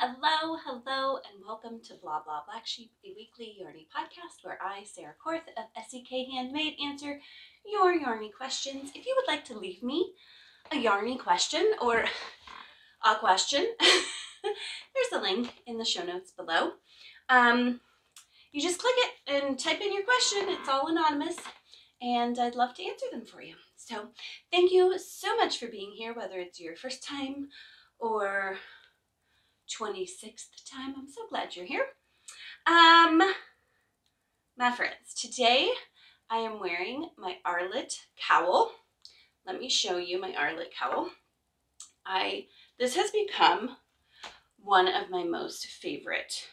Hello, and welcome to Bla Bla Black Sheep, a weekly yarny podcast where I, Sarah Korth of SEK Handmade, answer your yarny questions. If you would like to leave me a yarny question or a question, there's a link in the show notes below. You just click it and type in your question. It's all anonymous, and I'd love to answer them for you. So thank you so much for being here, whether it's your first time or 26th time. I'm so glad you're here. My friends, today I am wearing my Arlitt Cowl. Let me show you my Arlitt Cowl. This has become one of my most favorite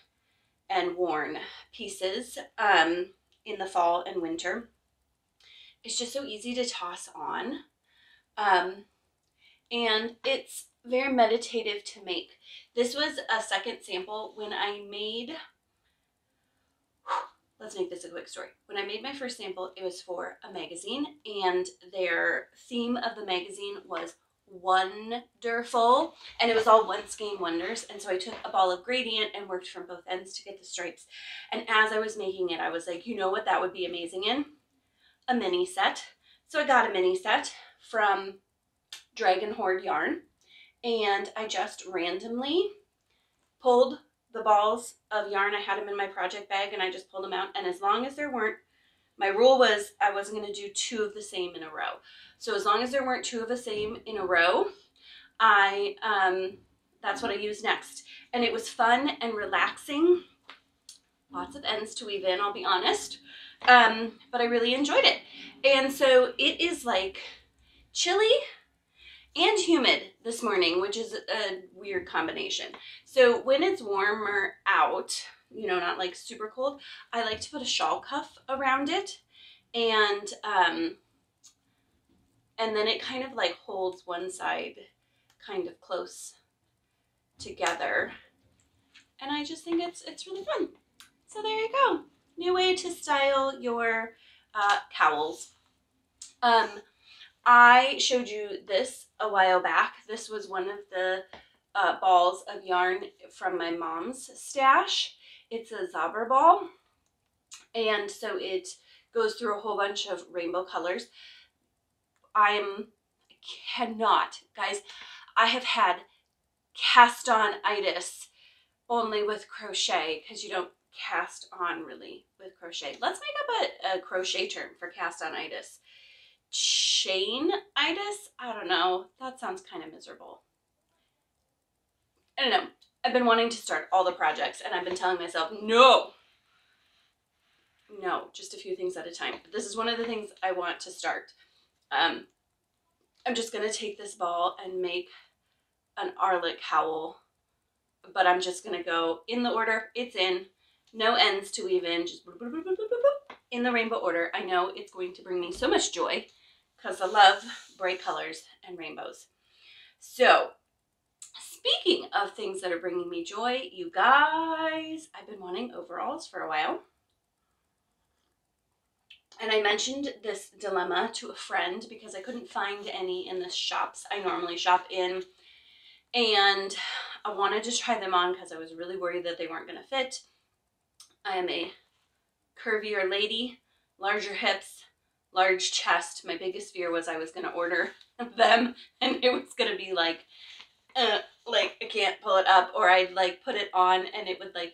and worn pieces in the fall and winter. It's just so easy to toss on, and it's very meditative to make. This was a second sample when I made, let's make this a quick story. When I made my first sample, it was for a magazine, and their theme of the magazine was wonderful, and it was all one skein wonders. And so I took a ball of gradient and worked from both ends to get the stripes. And as I was making it, I was like, you know what that would be amazing in? A mini set. So I got a mini set from Dragon Horde Yarn, and I just randomly pulled the balls of yarn. I had them in my project bag, and I just pulled them out. And as long as there weren't, my rule was I wasn't going to do two of the same in a row. So as long as there weren't two of the same in a row, that's what I used next. And it was fun and relaxing. Lots of ends to weave in, I'll be honest. But I really enjoyed it. And so it is like chilly and humid this morning, which is a weird combination. So when it's warmer out, you know, not like super cold, I like to put a shawl cuff around it, and then it kind of like holds one side kind of close together, and I just think it's really fun. So there you go, new way to style your cowls. I showed you this a while back. This was one of the balls of yarn from my mom's stash. It's a Zauber ball, and so it goes through a whole bunch of rainbow colors. I have had cast-on-itis only with crochet, because you don't cast on really with crochet. Let's make up a crochet term for cast-on-itis. Chain-itis? I don't know. That sounds kind of miserable. I don't know. I've been wanting to start all the projects, and I've been telling myself, no, just a few things at a time. But this is one of the things I want to start. I'm just going to take this ball and make an Arlitt cowl, but I'm just going to go in the order it's in. No ends to weave in, just in the rainbow order. I know it's going to bring me so much joy, because I love bright colors and rainbows. So, speaking of things that are bringing me joy, you guys, I've been wanting overalls for a while. And I mentioned this dilemma to a friend because I couldn't find any in the shops I normally shop in. And I wanted to try them on because I was really worried that they weren't going to fit. I am a curvier lady, larger hips, large chest. My biggest fear was I was going to order them and it was going to be like I can't pull it up, or I'd like put it on and it would like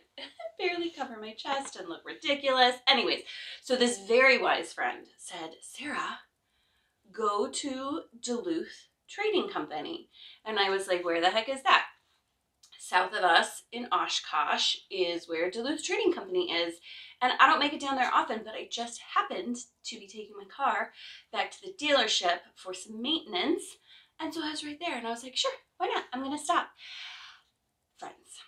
barely cover my chest and look ridiculous. Anyways, so this very wise friend said, Sarah, go to Duluth Trading Company. And I was like, where the heck is that? South of us in Oshkosh is where Duluth Trading Company is. And I don't make it down there often, but I just happened to be taking my car back to the dealership for some maintenance. And so I was right there, and I was like, sure, why not? I'm going to stop. Friends,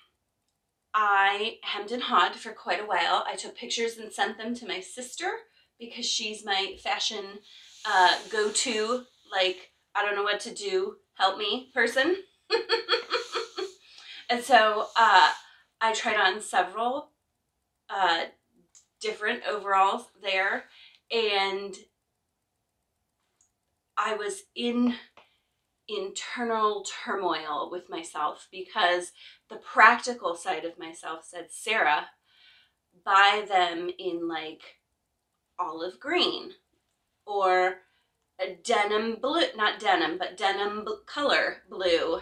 I hemmed and hawed for quite a while. I took pictures and sent them to my sister because she's my fashion go-to, like, I don't know what to do, help me person. And so I tried on several different overalls there, and I was in internal turmoil with myself because the practical side of myself said, Sarah, buy them in like olive green or a denim blue, not denim, but denim color blue.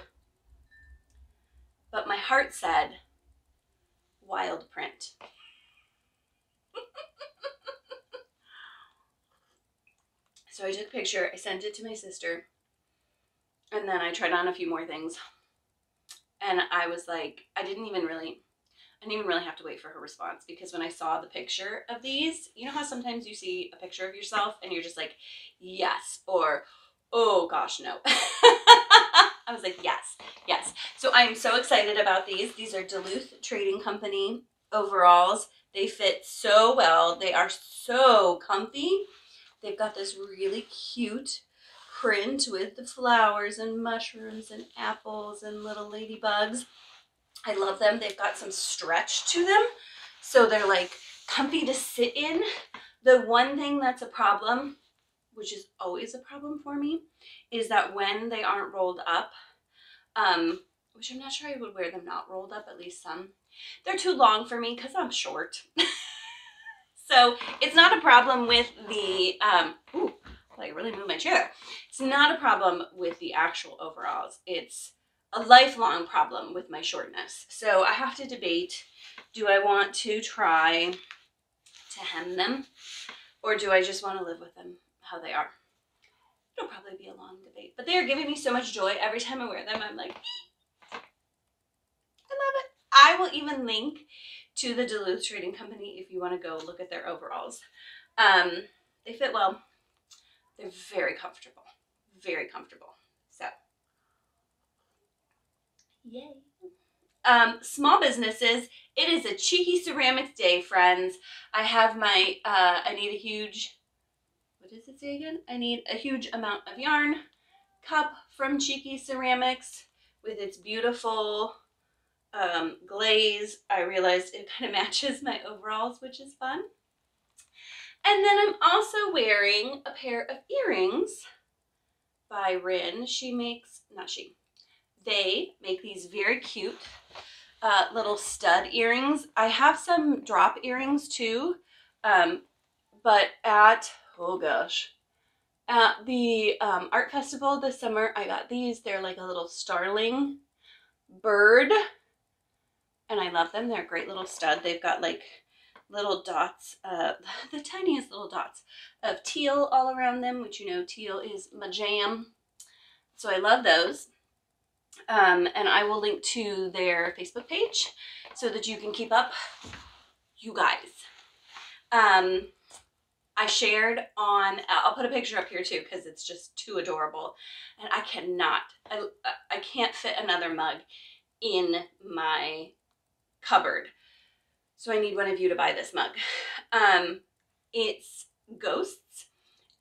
But my heart said wild print. So I took a picture, I sent it to my sister, and then I tried on a few more things. And I was like, I didn't even really have to wait for her response, because when I saw the picture of these, you know how sometimes you see a picture of yourself and you're just like, yes, or, oh gosh, no. I was like, yes, yes. So I'm so excited about these. These are Duluth Trading Company overalls. They fit so well. They are so comfy. They've got this really cute print with the flowers and mushrooms and apples and little ladybugs. I love them. They've got some stretch to them, so they're like comfy to sit in. The one thing that's a problem, which is always a problem for me, is that when they aren't rolled up, which I'm not sure I would wear them not rolled up, at least some, they're too long for me because I'm short. So it's not a problem with the, ooh, I really moved my chair. It's not a problem with the actual overalls. It's a lifelong problem with my shortness. So I have to debate, do I want to try to hem them, or do I just want to live with them how they are? It'll probably be a long debate, but they are giving me so much joy. Every time I wear them, I'm like, I love it. I will even link to the Duluth Trading Company if you want to go look at their overalls. They fit well. They're very comfortable. Very comfortable. So, yay. Small businesses. It is a cheeky ceramics day, friends. I have my, I need a huge, what does it say again? I need a huge amount of yarn cup from Cheeky Ceramics with its beautiful glaze. I realized it kind of matches my overalls, which is fun. And then I'm also wearing a pair of earrings by Rin. They make these very cute little stud earrings. I have some drop earrings too, but at, oh gosh, at the art festival this summer, I got these. They're like a little starling bird, and I love them. They're a great little stud. They've got like little dots, the tiniest little dots of teal all around them, which, you know, teal is my jam. So I love those. And I will link to their Facebook page so that you can keep up, you guys. I shared on, I'll put a picture up here too, because it's just too adorable. And I can't fit another mug in my cupboard. So I need one of you to buy this mug. It's ghosts,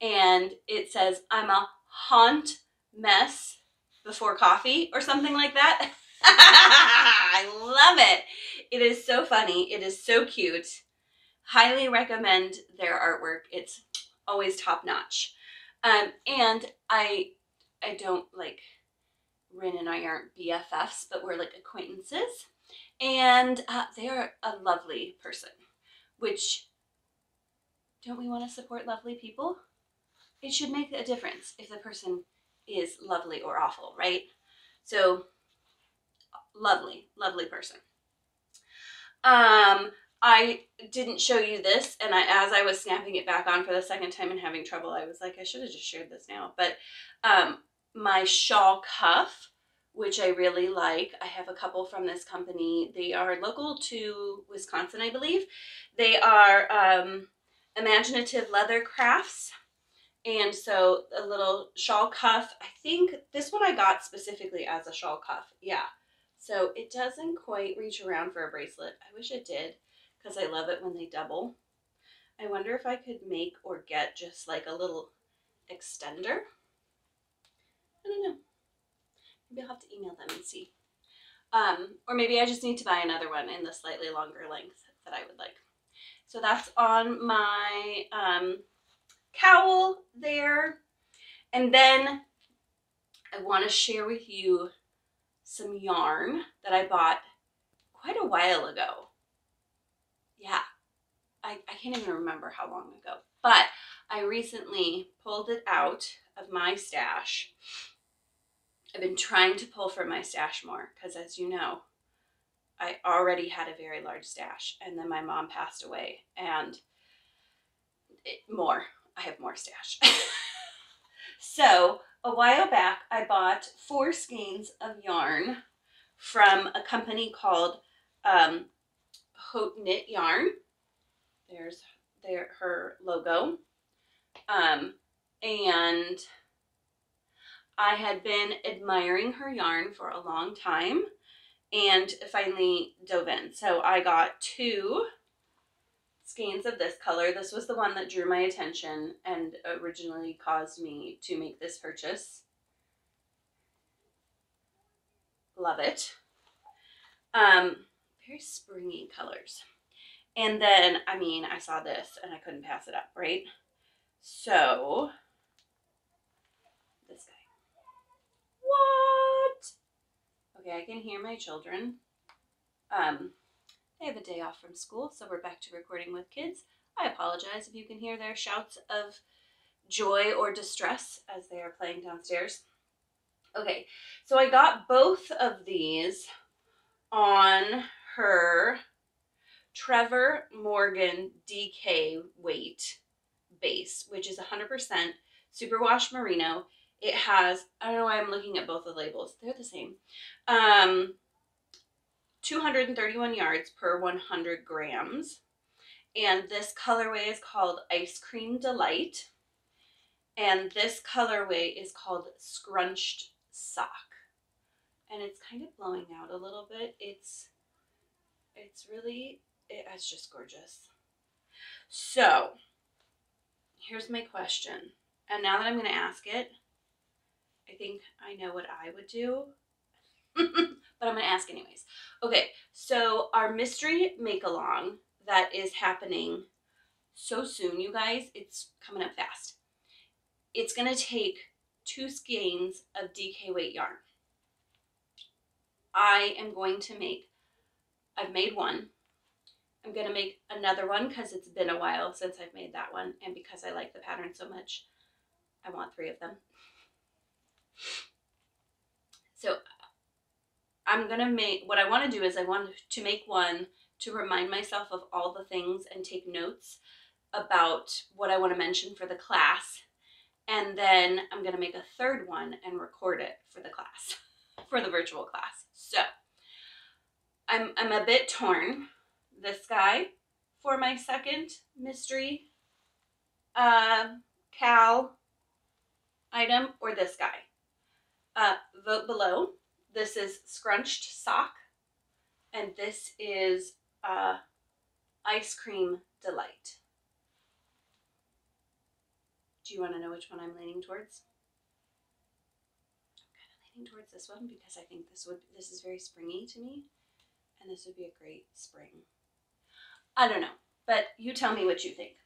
and it says, I'm a haunt mess before coffee, or something like that. I love it. It is so funny. It is so cute. Highly recommend their artwork. It's always top notch. And I don't like, Rin and I aren't BFFs, but we're like acquaintances. And they are a lovely person, which, don't we want to support lovely people? It should make a difference if the person is lovely or awful, right? So, lovely, lovely person. I didn't show you this, and as I was snapping it back on for the second time and having trouble, I was like, I should have just shared this now. But my shawl cuff, which I really like. I have a couple from this company. They are local to Wisconsin, I believe. They are Imaginative Leather Crafts. And so a little shawl cuff. I think this one I got specifically as a shawl cuff. Yeah. So it doesn't quite reach around for a bracelet. I wish it did, because I love it when they double. I wonder if I could make or get just like a little extender. I don't know. Maybe I'll have to email them and see. Or maybe I just need to buy another one in the slightly longer length that I would like. So that's on my cowl there. And then I want to share with you some yarn that I bought quite a while ago. Yeah, I can't even remember how long ago, but I recently pulled it out of my stash. I've been trying to pull from my stash more because, as you know, I already had a very large stash, and then my mom passed away, and I have more stash. So a while back, I bought 4 skeins of yarn from a company called Haute Knit Yarn. There's her logo. And I had been admiring her yarn for a long time and finally dove in. So I got 2 skeins of this color. This was the one that drew my attention and originally caused me to make this purchase. Love it. Very springy colors. And then, I mean, I saw this and I couldn't pass it up, right? So, this guy. What? Okay, I can hear my children. They have a day off from school, so we're back to recording with kids. I apologize if you can hear their shouts of joy or distress as they are playing downstairs. Okay, so I got both of these on her Trevor Morgan DK weight base, which is 100% superwash merino. It has, I don't know why I'm looking at both the labels. They're the same. 231 yards per 100 grams. And this colorway is called Ice Cream Delight. And this colorway is called Scrunched Sock. And it's kind of blowing out a little bit. It's just gorgeous. So, here's my question. And now that I'm going to ask it, I think I know what I would do. But I'm going to ask anyways. Okay, so our mystery make-along that is happening so soon, you guys, it's coming up fast. It's going to take 2 skeins of DK weight yarn. I've made one. I'm going to make another one because it's been a while since I've made that one. And because I like the pattern so much, I want 3 of them. So what I want to do is I want to make one to remind myself of all the things and take notes about what I want to mention for the class. And then I'm going to make a 3rd one and record it for the class, for the virtual class. So I'm a bit torn. This guy for my 2nd mystery Cal item, or this guy. Vote below. This is Scrunched Sock, and this is Ice Cream Delight. Do you want to know which one I'm leaning towards? I'm kind of leaning towards this one because I think this is very springy to me, and this would be a great spring. I don't know, but you tell me what you think.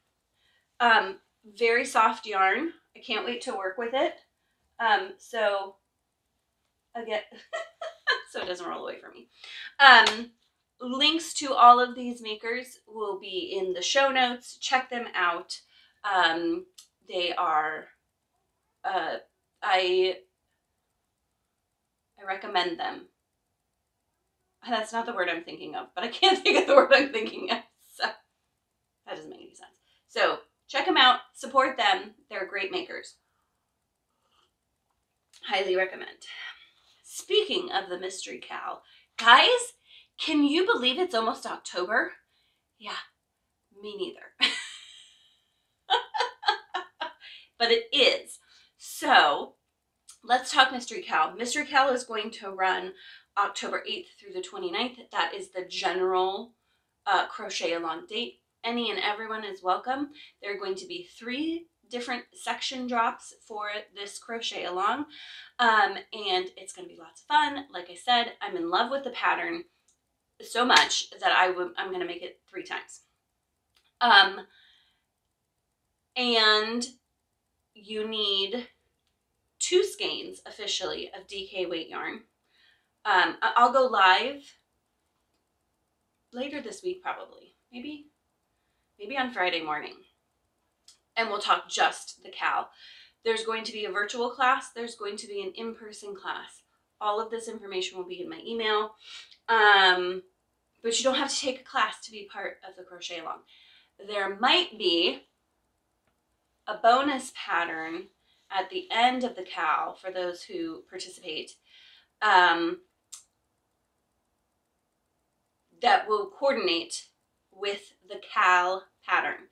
Very soft yarn. I can't wait to work with it. So again, so it doesn't roll away from me. Links to all of these makers will be in the show notes. Check them out. They are, I recommend them. That's not the word I'm thinking of, but I can't think of the word I'm thinking of. So that doesn't make any sense. So check them out, support them. They're great makers. Highly recommend. Speaking of the mystery Cal, guys, can you believe it's almost October? Yeah, me neither. But it is. So let's talk Mystery Cal. Mystery Cal is going to run October 8th through the 29th. That is the general Crochet Along date. Any and everyone is welcome. There are going to be 3 different section drops for this Crochet Along. And it's going to be lots of fun. Like I said, I'm in love with the pattern so much that I'm going to make it 3 times. And you need 2 skeins officially of DK weight yarn. I'll go live later this week, probably, maybe on Friday morning, and we'll talk just the cowl. There's going to be a virtual class. There's going to be an in-person class. All of this information will be in my email. But you don't have to take a class to be part of the Crochet Along. There might be a bonus pattern at the end of the cowl for those who participate that will coordinate with the cowl pattern.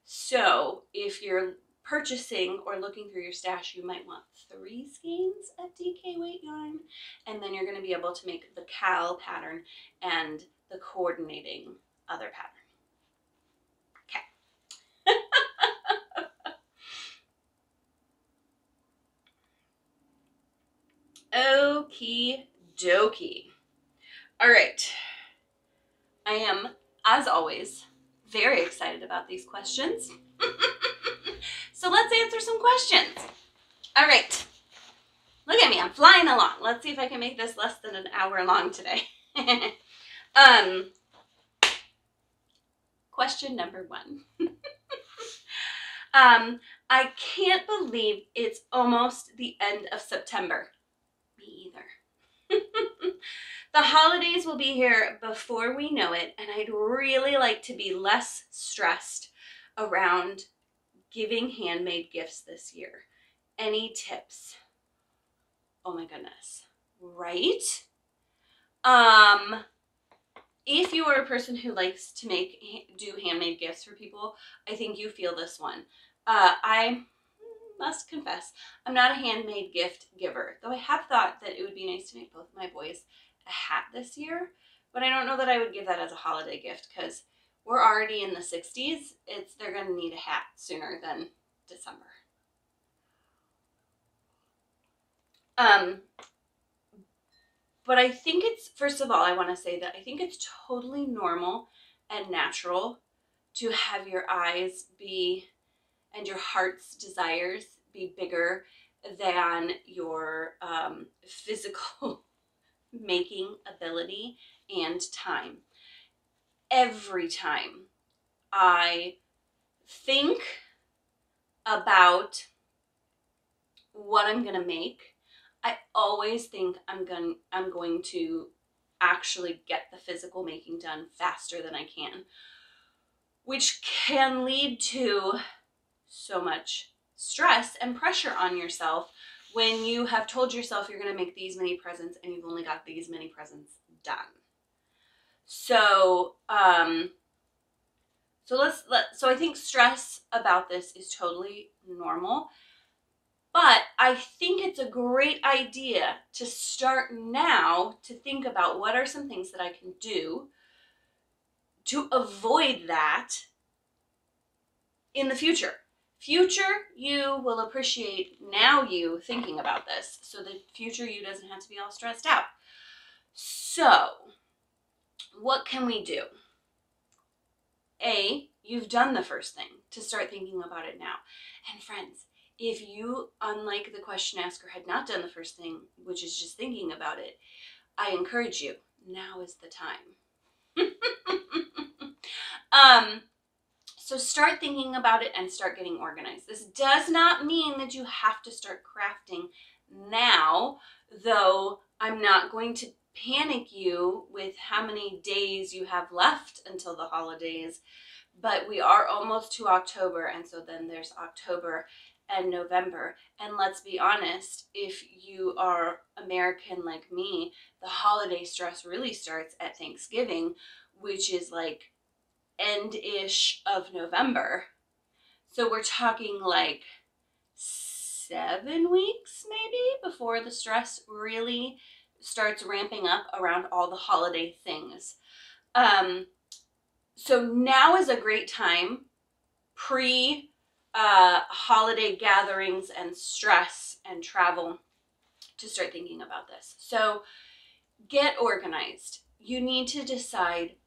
So if you're purchasing or looking through your stash, you might want 3 skeins of DK weight yarn, and then you're going to be able to make the cowl pattern and the coordinating other pattern. Okay. Okie dokie. All right. I am, as always, very excited about these questions. So let's answer some questions. All right. Look at me, I'm flying along. Let's see if I can make this less than an hour long today. Question number 1. I can't believe it's almost the end of September. Me either. The holidays will be here before we know it, and I'd really like to be less stressed around giving handmade gifts this year. Any tips? Oh my goodness. Right? If you are a person who likes to do handmade gifts for people, I think you feel this one. I must confess, I'm not a handmade gift giver, though I have thought that it would be nice to make both of my boys a hat this year, but I don't know that I would give that as a holiday gift because we're already in the 60s. They're going to need a hat sooner than December. But I think it's, first of all, I want to say that I think it's totally normal and natural to have your eyes be, and your heart's desires be bigger than your physical making ability and time. Every time I think about what I'm going to make, I always think I'm going to actually get the physical making done faster than I can, which can lead to so much stress and pressure on yourself when you have told yourself you're going to make these many presents and you've only got these many presents done. So, so I think stress about this is totally normal. But I think it's a great idea to start now to think about what are some things that I can do to avoid that in the future. Future you will appreciate now you thinking about this, so the future you doesn't have to be all stressed out. So, what can we do? A, you've done the first thing, to start thinking about it now. And friends, if you, unlike the question asker, had not done the first thing, which is just thinking about it, I encourage you, now is the time. So start thinking about it and start getting organized. This does not mean that you have to start crafting now, though I'm not going to panic you with how many days you have left until the holidays, but we are almost to October, and so then there's October and November. And let's be honest, if you are American like me, the holiday stress really starts at Thanksgiving, which is like end-ish of November. So we're talking like 7 weeks maybe before the stress really starts ramping up around all the holiday things. So now is a great time, holiday gatherings and stress and travel, to start thinking about this. So get organized. You need to decide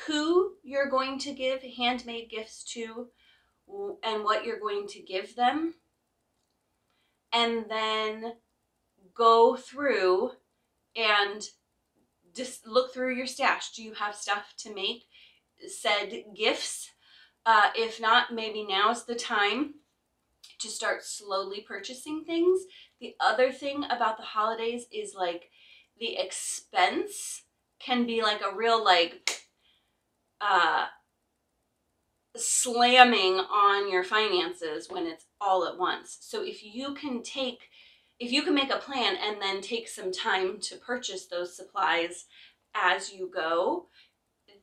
who you're going to give handmade gifts to and what you're going to give them. and then go through and just look through your stash. Do you have stuff to make said gifts? If not, maybe now's the time to start slowly purchasing things. The other thing about the holidays is like the expense can be like a real like slamming on your finances when it's all at once. So if you can make a plan and then take some time to purchase those supplies as you go,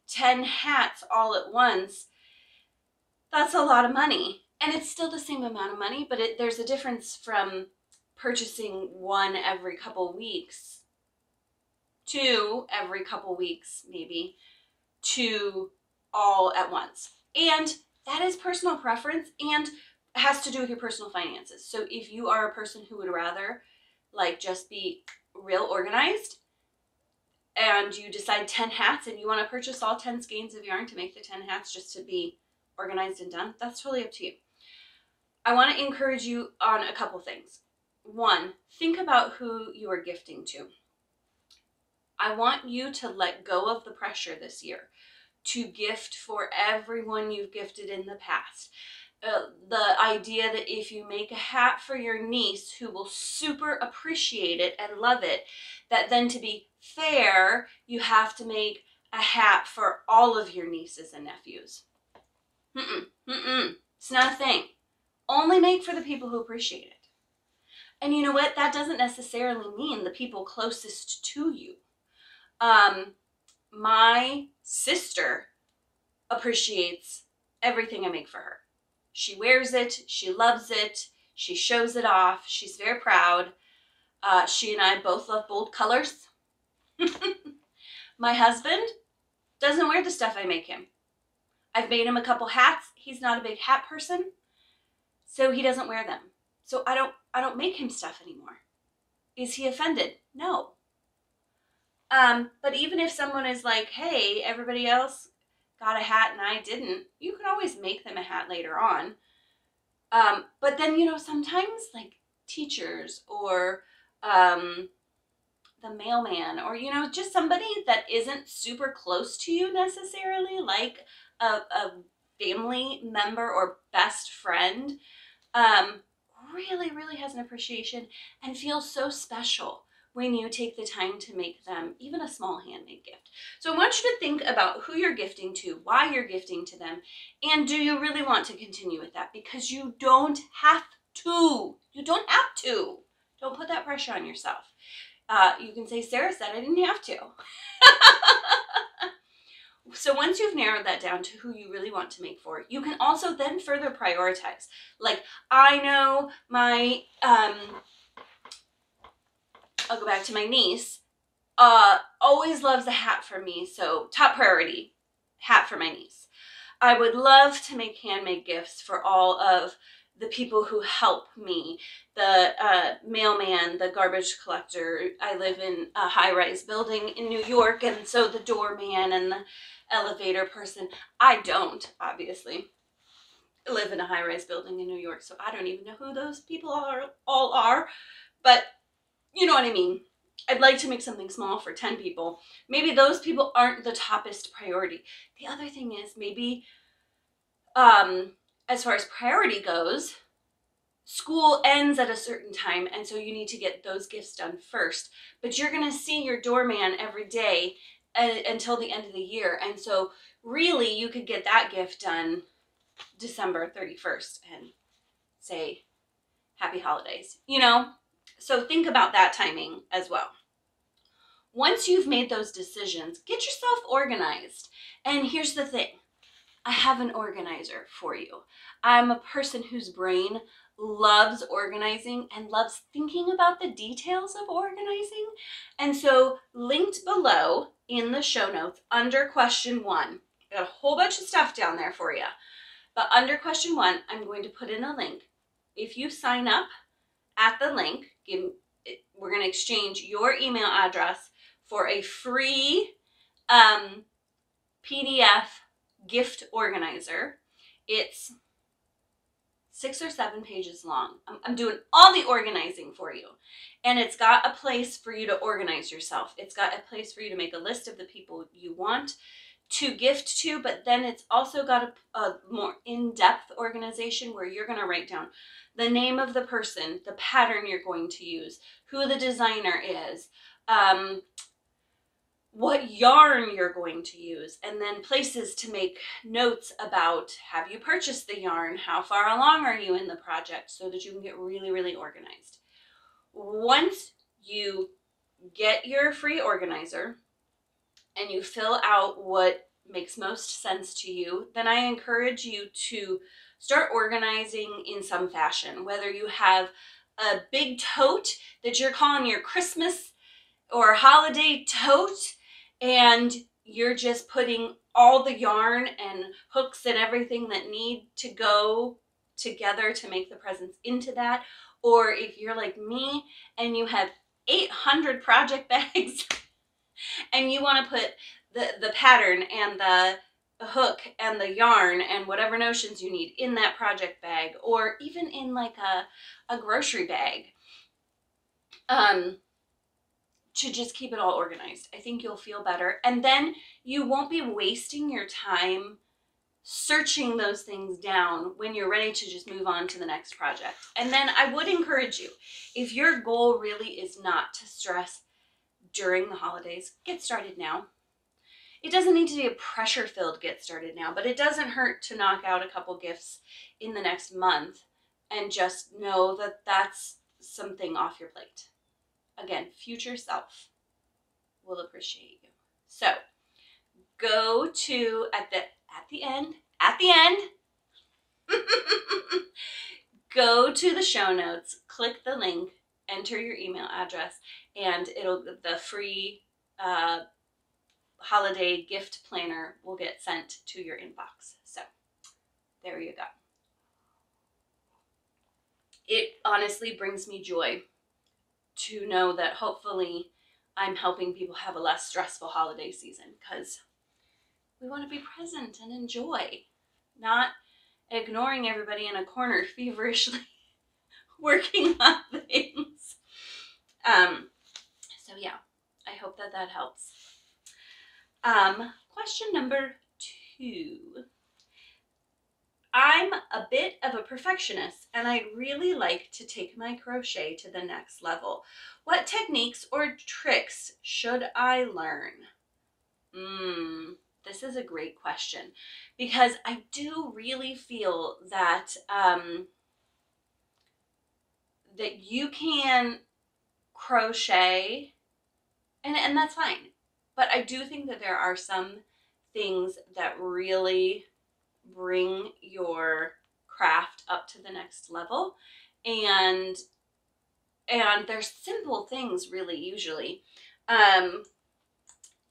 10 hats all at once, that's a lot of money. And it's still the same amount of money, but there's a difference from purchasing one every couple weeks, two every couple weeks maybe, to all at once. And that is personal preference and has to do with your personal finances. So if you are a person who would rather like just be real organized, and you decide 10 hats and you want to purchase all 10 skeins of yarn to make the 10 hats just to be organized and done, that's totally up to you. I want to encourage you on a couple things. One, think about who you are gifting to. I want you to let go of the pressure this year to gift for everyone you've gifted in the past. The idea that if you make a hat for your niece who will super appreciate it and love it, that then to be fair, you have to make a hat for all of your nieces and nephews. It's not a thing. Only make for the people who appreciate it. And you know what? That doesn't necessarily mean the people closest to you. My sister appreciates everything I make for her. She wears it, she loves it, she shows it off, she's very proud. She and I both love bold colors. My husband doesn't wear the stuff I make him. I've made him a couple hats. He's not a big hat person, so he doesn't wear them. So I don't make him stuff anymore. Is he offended? No. But even if someone is like, hey, everybody else got a hat and I didn't, you can always make them a hat later on. But then, you know, sometimes like teachers or the mailman or, you know, just somebody that isn't super close to you necessarily, like a family member or best friend, really has an appreciation and feels so special when you take the time to make them even a small handmade gift. So I want you to think about who you're gifting to, why you're gifting to them, and do you really want to continue with that? Because you don't have to. You don't have to. Don't put that pressure on yourself. You can say, Sarah said I didn't have to. So once you've narrowed that down to who you really want to make for, you can also then further prioritize. Like, I know my, I'll go back to my niece, always loves a hat for me, so top priority, hat for my niece. I would love to make handmade gifts for all of the people who help me, the mailman, the garbage collector. I live in a high-rise building in New York, and so the doorman and the elevator person. I don't, obviously, live in a high-rise building in New York, so I don't even know who those people all are, but you know what I mean. I'd like to make something small for 10 people. Maybe those people aren't the toppest priority. The other thing is maybe, as far as priority goes, school ends at a certain time, and so you need to get those gifts done first. But you're going to see your doorman every day until the end of the year, and so really you could get that gift done December 31st and say, happy holidays, you know? So think about that timing as well. Once you've made those decisions, get yourself organized. And here's the thing. I have an organizer for you. I'm a person whose brain loves organizing and loves thinking about the details of organizing. And so linked below in the show notes under question 1, I got a whole bunch of stuff down there for you. But under question 1, I'm going to put in a link. If you sign up at the link, we're going to exchange your email address for a free PDF gift organizer. It's 6 or 7 pages long. I'm doing all the organizing for you. And it's got a place for you to organize yourself. It's got a place for you to make a list of the people you want to gift to, but then it's also got a more in-depth organization where you're going to write down the name of the person, the pattern you're going to use, who the designer is, what yarn you're going to use, and then places to make notes about, have you purchased the yarn? How far along are you in the project? So that you can get really, really organized. Once you get your free organizer and you fill out what makes most sense to you, then I encourage you to start organizing in some fashion. Whether you have a big tote that you're calling your Christmas or holiday tote, and you're just putting all the yarn and hooks and everything that need to go together to make the presents into that. Or if you're like me and you have 800 project bags and you want to put the pattern and the hook and the yarn and whatever notions you need in that project bag, or even in like a grocery bag, to just keep it all organized. I think you'll feel better. And then you won't be wasting your time searching those things down when you're ready to just move on to the next project. And then I would encourage you, if your goal really is not to stress during the holidays, get started now. It doesn't need to be a pressure-filled get started now, but it doesn't hurt to knock out a couple gifts in the next month and just know that that's something off your plate. Again, future self will appreciate you. So go to, at the end, go to the show notes, click the link, enter your email address, and the free holiday gift planner will get sent to your inbox. So there you go. It honestly brings me joy to know that hopefully I'm helping people have a less stressful holiday season, because we want to be present and enjoy, not ignoring everybody in a corner feverishly working on things. So yeah, I hope that helps. Question number 2. I'm a bit of a perfectionist and I'd really like to take my crochet to the next level. What techniques or tricks should I learn? This is a great question, because I do really feel that that you can crochet and that's fine. But I do think that there are some things that really bring your craft up to the next level, and they're simple things really usually,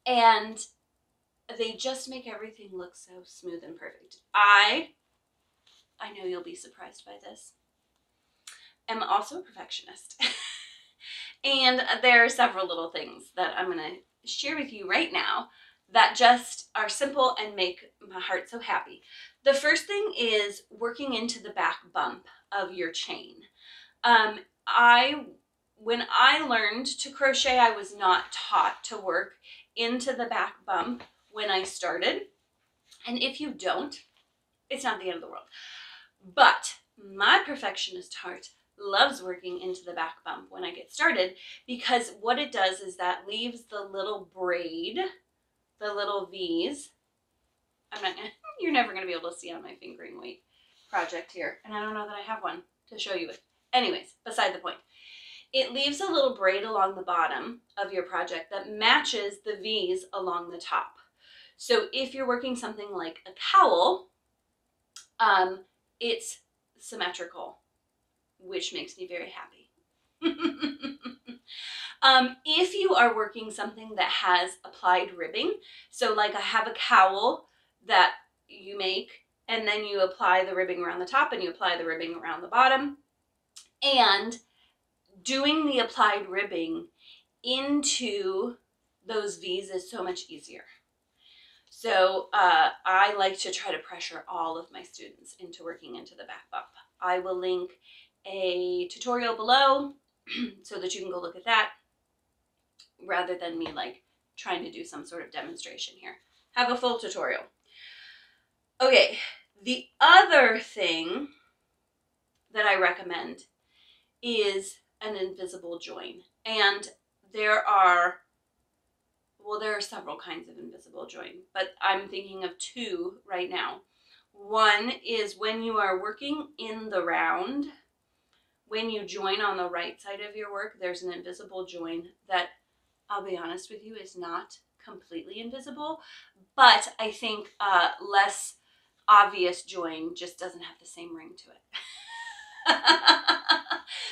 and they just make everything look so smooth and perfect. I know you'll be surprised by this. I'm also a perfectionist. And there are several little things that I'm going to share with you right now that just are simple and make my heart so happy. The first thing is working into the back bump of your chain. When I learned to crochet, I was not taught to work into the back bump when I started. And if you don't, it's not the end of the world. But my perfectionist heart loves working into the back bump when I get started, because what it does is that leaves the little braid, the little V's. You're never going to be able to see on my fingering weight project here. And I don't know that I have one to show you with. Anyways, beside the point. It leaves a little braid along the bottom of your project that matches the V's along the top. So if you're working something like a cowl, it's symmetrical, which makes me very happy. If you are working something that has applied ribbing, so like I have a cowl that you make and then you apply the ribbing around the top and you apply the ribbing around the bottom, and doing the applied ribbing into those V's is so much easier. So I like to try to pressure all of my students into working into the back bump. I will link a tutorial below so that you can go look at that rather than me like trying to do some sort of demonstration here. Have a full tutorial. Okay, the other thing that I recommend is an invisible join. And there are several kinds of invisible join, but I'm thinking of two right now. One is when you are working in the round, when you join on the right side of your work, there's an invisible join that, I'll be honest with you, is not completely invisible, but I think less obvious join just doesn't have the same ring to it.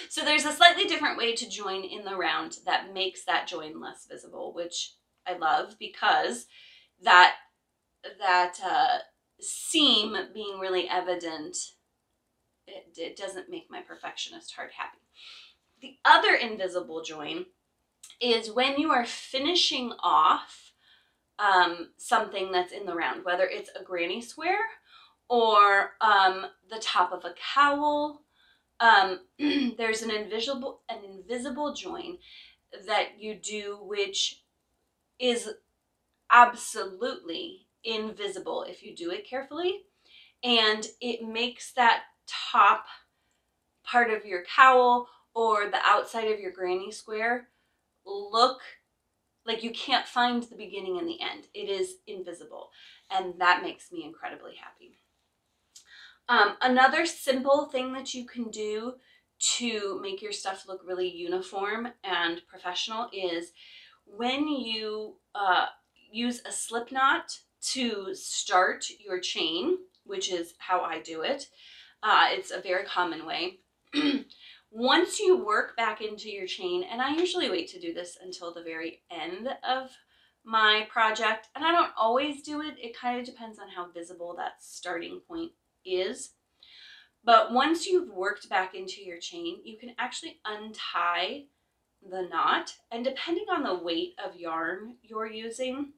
So there's a slightly different way to join in the round that makes that join less visible, which I love because that seam being really evident, it doesn't make my perfectionist heart happy. The other invisible join is when you are finishing off something that's in the round, whether it's a granny square or the top of a cowl. There's an invisible join that you do, which is absolutely invisible if you do it carefully, and it makes that top part of your cowl or the outside of your granny square look like you can't find the beginning and the end. It is invisible, and that makes me incredibly happy. Another simple thing that you can do to make your stuff look really uniform and professional is when you use a slip knot to start your chain, which is how I do it. It's a very common way. Once you work back into your chain, and I usually wait to do this until the very end of my project, and I don't always do it. It kind of depends on how visible that starting point is. But once you've worked back into your chain, you can actually untie the knot, and depending on the weight of yarn you're using,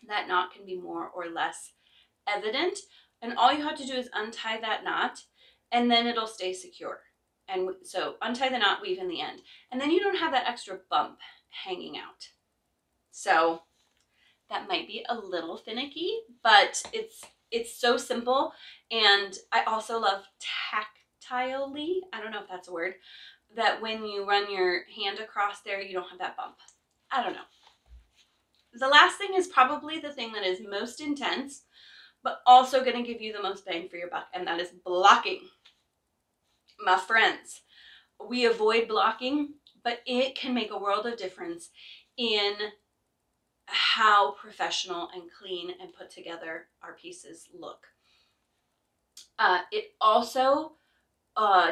that knot can be more or less evident. And all you have to do is untie that knot, and then it'll stay secure. And so untie the knot, weave in the end, and then you don't have that extra bump hanging out. So that might be a little finicky, but it's so simple. And I also love tactilely, I don't know if that's a word, that when you run your hand across there, you don't have that bump. I don't know. The last thing is probably the thing that is most intense, but also going to give you the most bang for your buck, and that is blocking. My friends, we avoid blocking, but it can make a world of difference in how professional and clean and put together our pieces look. It also,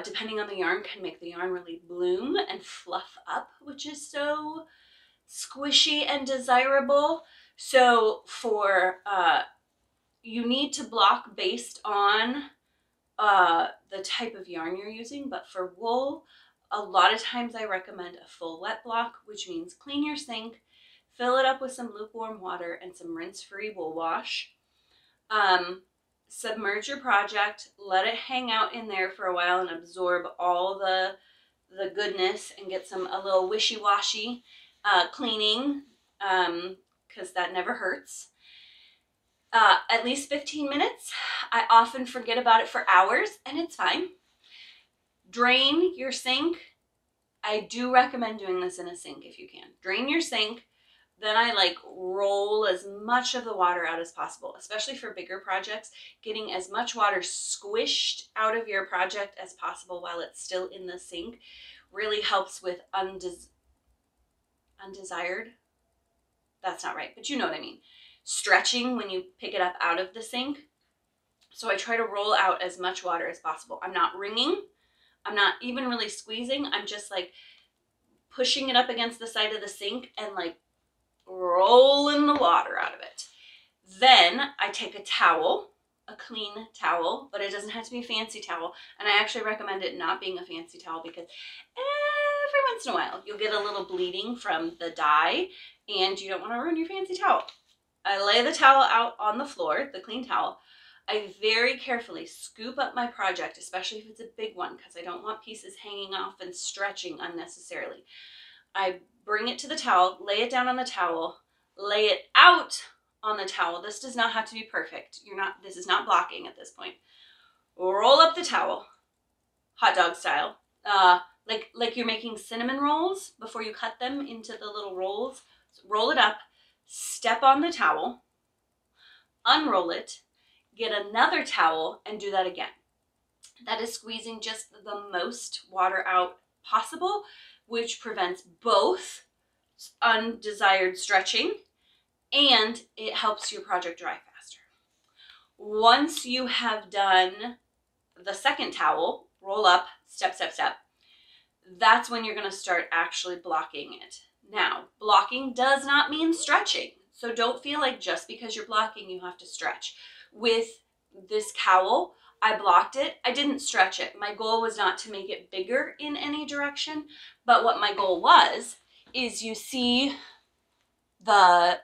depending on the yarn, can make the yarn really bloom and fluff up, which is so squishy and desirable. So for you need to block based on the type of yarn you're using, but for wool, a lot of times I recommend a full wet block, which means clean your sink, fill it up with some lukewarm water and some rinse-free wool wash. Submerge your project, let it hang out in there for a while and absorb all the goodness and get a little wishy-washy cleaning, because that never hurts. At least 15 minutes. I often forget about it for hours, and it's fine. Drain your sink. I do recommend doing this in a sink if you can. Drain your sink. Then I like roll as much of the water out as possible, especially for bigger projects. Getting as much water squished out of your project as possible while it's still in the sink really helps with undesired. That's not right, but you know what I mean. Stretching when you pick it up out of the sink. So I try to roll out as much water as possible. I'm not wringing. I'm not even really squeezing. I'm just like pushing it up against the side of the sink and like rolling the water out of it. Then I take a towel, a clean towel, but it doesn't have to be a fancy towel. And I actually recommend it not being a fancy towel because every once in a while you'll get a little bleeding from the dye and you don't want to ruin your fancy towel. I lay the towel out on the floor, the clean towel. I very carefully scoop up my project, especially if it's a big one, because I don't want pieces hanging off and stretching unnecessarily. I bring it to the towel, lay it down on the towel, lay it out on the towel. This does not have to be perfect. This is not blocking at this point. Roll up the towel, hot dog style, like you're making cinnamon rolls before you cut them into the little rolls. So roll it up, step on the towel, unroll it, get another towel, and do that again. That is squeezing just the most water out possible, which prevents both undesired stretching and it helps your project dry faster. Once you have done the second towel, roll up, step, step, step, that's when you're going to start actually blocking it. Now, blocking does not mean stretching. So don't feel like just because you're blocking, you have to stretch. With this cowl, I blocked it. I didn't stretch it. My goal was not to make it bigger in any direction, but what my goal was is you see the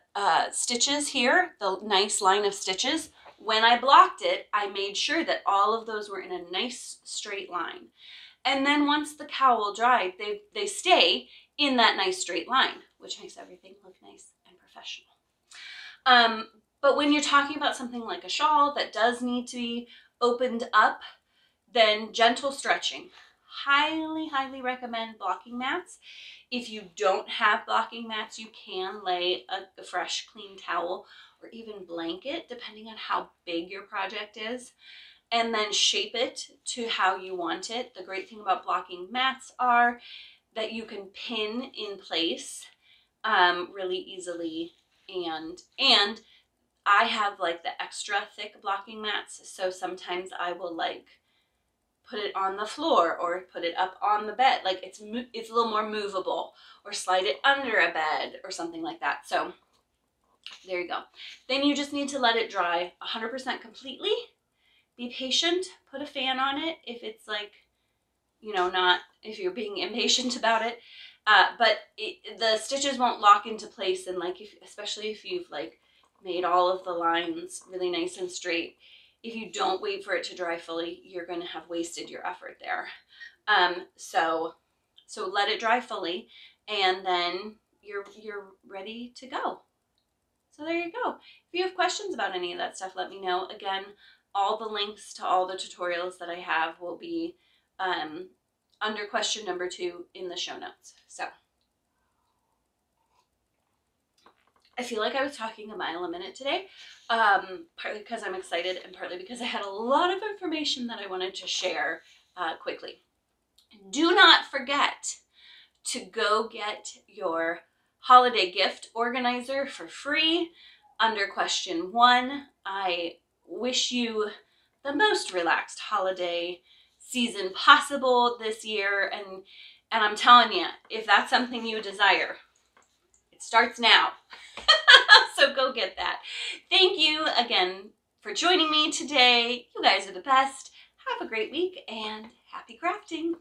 stitches here, the nice line of stitches. When I blocked it, I made sure that all of those were in a nice straight line. And then once the cowl dried, they stay in that nice straight line, which makes everything look nice and professional. But when you're talking about something like a shawl that does need to be opened up, then gentle stretching. Highly, highly recommend blocking mats. If you don't have blocking mats, you can lay a fresh, clean towel or even blanket, depending on how big your project is, and then shape it to how you want it. The great thing about blocking mats are that you can pin in place really easily, and I have like the extra thick blocking mats, so sometimes I will like put it on the floor or put it up on the bed, like it's a little more movable, or slide it under a bed or something like that. So there you go. Then you just need to let it dry 100% completely. Be patient, put a fan on it if it's like, you know, not if you're being impatient about it. But the stitches won't lock into place, and like especially if you've like made all of the lines really nice and straight, if you don't wait for it to dry fully, you're going to have wasted your effort there. So let it dry fully, and then you're ready to go. So there you go. If you have questions about any of that stuff, let me know. Again, all the links to all the tutorials that I have will be under question number 2 in the show notes. So I feel like I was talking a mile a minute today, partly because I'm excited and partly because I had a lot of information that I wanted to share quickly. Do not forget to go get your holiday gift organizer for free under question 1. I wish you the most relaxed holiday season possible this year, and I'm telling you, if that's something you desire, it starts now. So go get that. Thank you again for joining me today. You guys are the best. Have a great week and happy crafting.